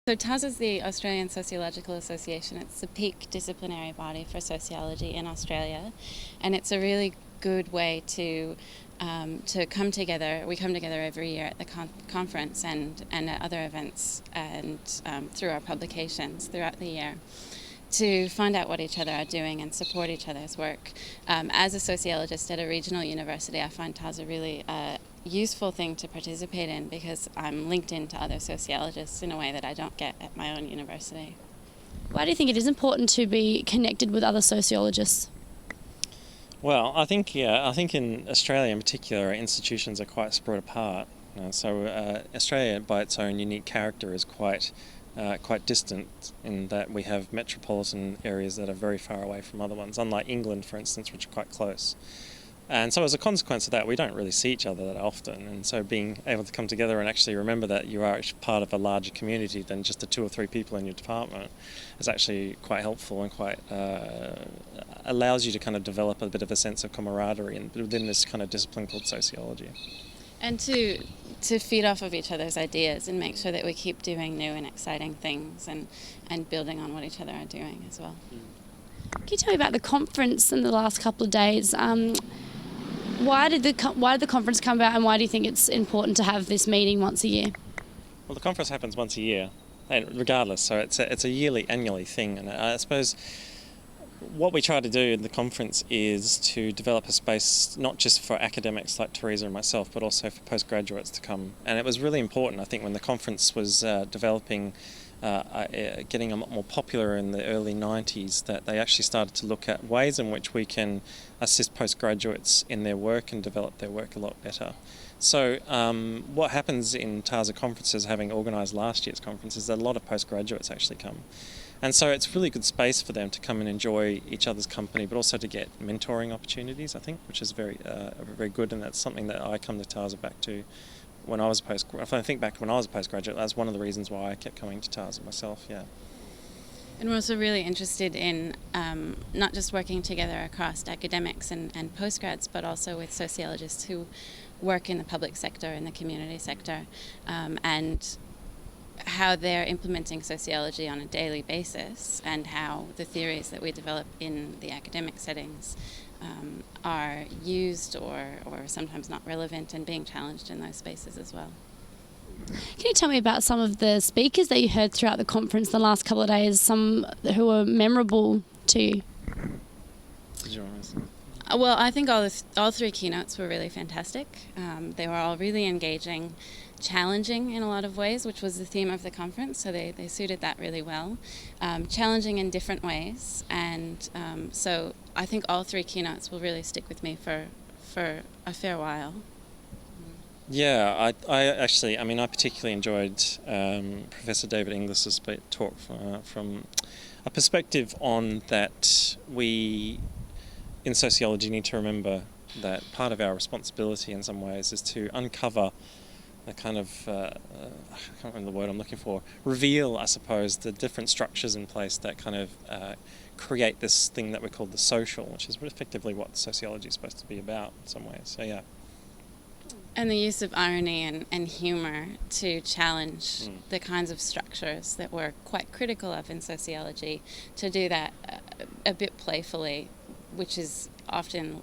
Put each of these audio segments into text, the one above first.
So TAS is the Australian Sociological Association. It's the peak disciplinary body for sociology in Australia, and it's a really good way to come together. We come together every year at the conference and at other events and through our publications throughout the year to find out what each other are doing and support each other's work. As a sociologist at a regional university, I find TAS a really useful thing to participate in because I'm linked into other sociologists in a way that I don't get at my own university. Why do you think it is important to be connected with other sociologists? Well, I think in Australia in particular, institutions are quite spread apart. Australia, by its own unique character, is quite distant in that we have metropolitan areas that are very far away from other ones, unlike England, for instance, which are quite close. And so as a consequence of that, we don't really see each other that often. And so being able to come together and actually remember that you are actually part of a larger community than just the 2 or 3 people in your department is actually quite helpful and quite allows you to kind of develop a bit of a sense of camaraderie within this kind of discipline called sociology. And to feed off of each other's ideas and make sure that we keep doing new and exciting things and building on what each other are doing as well. Can you tell me about the conference in the last couple of days? Why did the conference come about, and why do you think it's important to have this meeting once a year? Well, the conference happens once a year, and regardless, so it's a annually thing, and I suppose what we try to do in the conference is to develop a space not just for academics like Teresa and myself, but also for postgraduates to come. And it was really important, I think, when the conference was developing, getting a lot more popular in the early 90s, that they actually started to look at ways in which we can assist postgraduates in their work and develop their work a lot better. So what happens in TASA conferences, having organised last year's conference, is that a lot of postgraduates actually come. And so it's really good space for them to come and enjoy each other's company, but also to get mentoring opportunities, I think, which is very good, and that's something that I come to TASA back to when I was if I think back to when I was a postgraduate, that's one of the reasons why I kept coming to TASA myself, yeah. And we're also really interested in not just working together across academics and postgrads, but also with sociologists who work in the public sector and the community sector, and how they're implementing sociology on a daily basis, and how the theories that we develop in the academic settings are used or sometimes not relevant and being challenged in those spaces as well. Can you tell me about some of the speakers that you heard throughout the conference the last couple of days, some who were memorable to you? Did you want to Well, I think all 3 keynotes were really fantastic. They were all really engaging, challenging in a lot of ways, which was the theme of the conference, so they suited that really well. Challenging in different ways, and so I think all 3 keynotes will really stick with me for a fair while. Yeah, I particularly enjoyed Professor David Inglis's talk from a perspective on that we in sociology need to remember that part of our responsibility in some ways is to uncover the kind of, I can't remember the word I'm looking for, reveal, I suppose, the different structures in place that kind of create this thing that we call the social, which is effectively what sociology is supposed to be about in some ways, so yeah. And the use of irony and humour to challenge the kinds of structures that we're quite critical of in sociology, to do that a bit playfully, which is often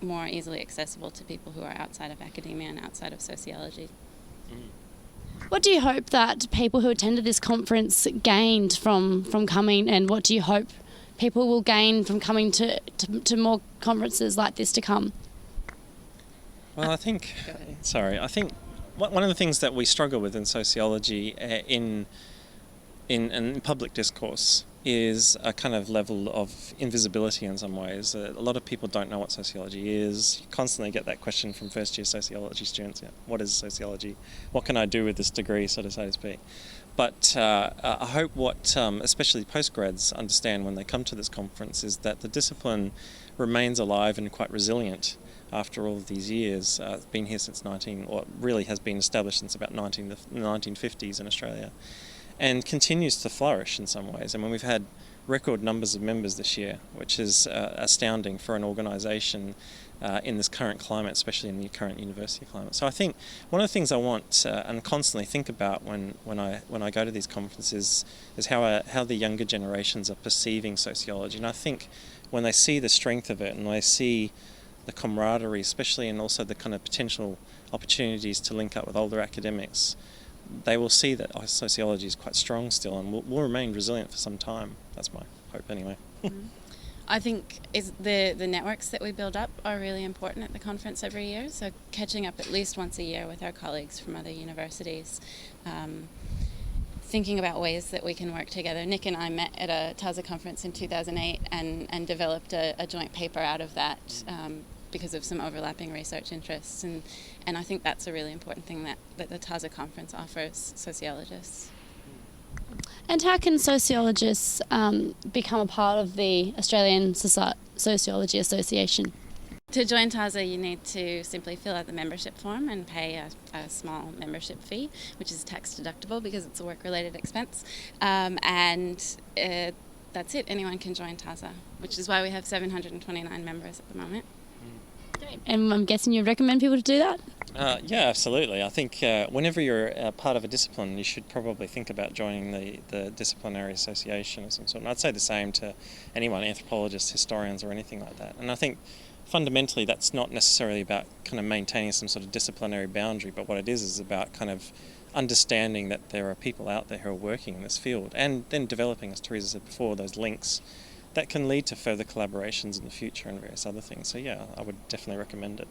more easily accessible to people who are outside of academia and outside of sociology. What do you hope that people who attended this conference gained from coming, and what do you hope people will gain from coming to more conferences like this to come? Well, I think one of the things that we struggle with in sociology in public discourse is a kind of level of invisibility in some ways. A lot of people don't know what sociology is. You constantly get that question from first-year sociology students, what is sociology? What can I do with this degree, so to speak? But I hope what especially postgrads understand when they come to this conference is that the discipline remains alive and quite resilient after all of these years. It's been here since really has been established since about the 1950s in Australia, and continues to flourish in some ways. I mean, we've had record numbers of members this year, which is astounding for an organisation in this current climate, especially in the current university climate. So I think one of the things I want and constantly think about when I go to these conferences is how the younger generations are perceiving sociology. And I think when they see the strength of it and they see the camaraderie, especially, and also the kind of potential opportunities to link up with older academics, they will see that sociology is quite strong still and will remain resilient for some time. That's my hope anyway. I think the networks that we build up are really important at the conference every year. So catching up at least once a year with our colleagues from other universities, thinking about ways that we can work together. Nick and I met at a TASA conference in 2008 and developed a joint paper out of that because of some overlapping research interests. And I think that's a really important thing that the TASA conference offers sociologists. And how can sociologists become a part of the Australian Sociology Association? To join TASA, you need to simply fill out the membership form and pay a small membership fee, which is tax deductible because it's a work-related expense. That's it. Anyone can join TASA, which is why we have 729 members at the moment. And I'm guessing you'd recommend people to do that? Yeah, absolutely. I think whenever you're part of a discipline, you should probably think about joining the disciplinary association of some sort. And I'd say the same to anyone, anthropologists, historians, or anything like that. And I think fundamentally that's not necessarily about kind of maintaining some sort of disciplinary boundary, but what it is about kind of understanding that there are people out there who are working in this field and then developing, as Teresa said before, those links that can lead to further collaborations in the future and various other things. So yeah, I would definitely recommend it.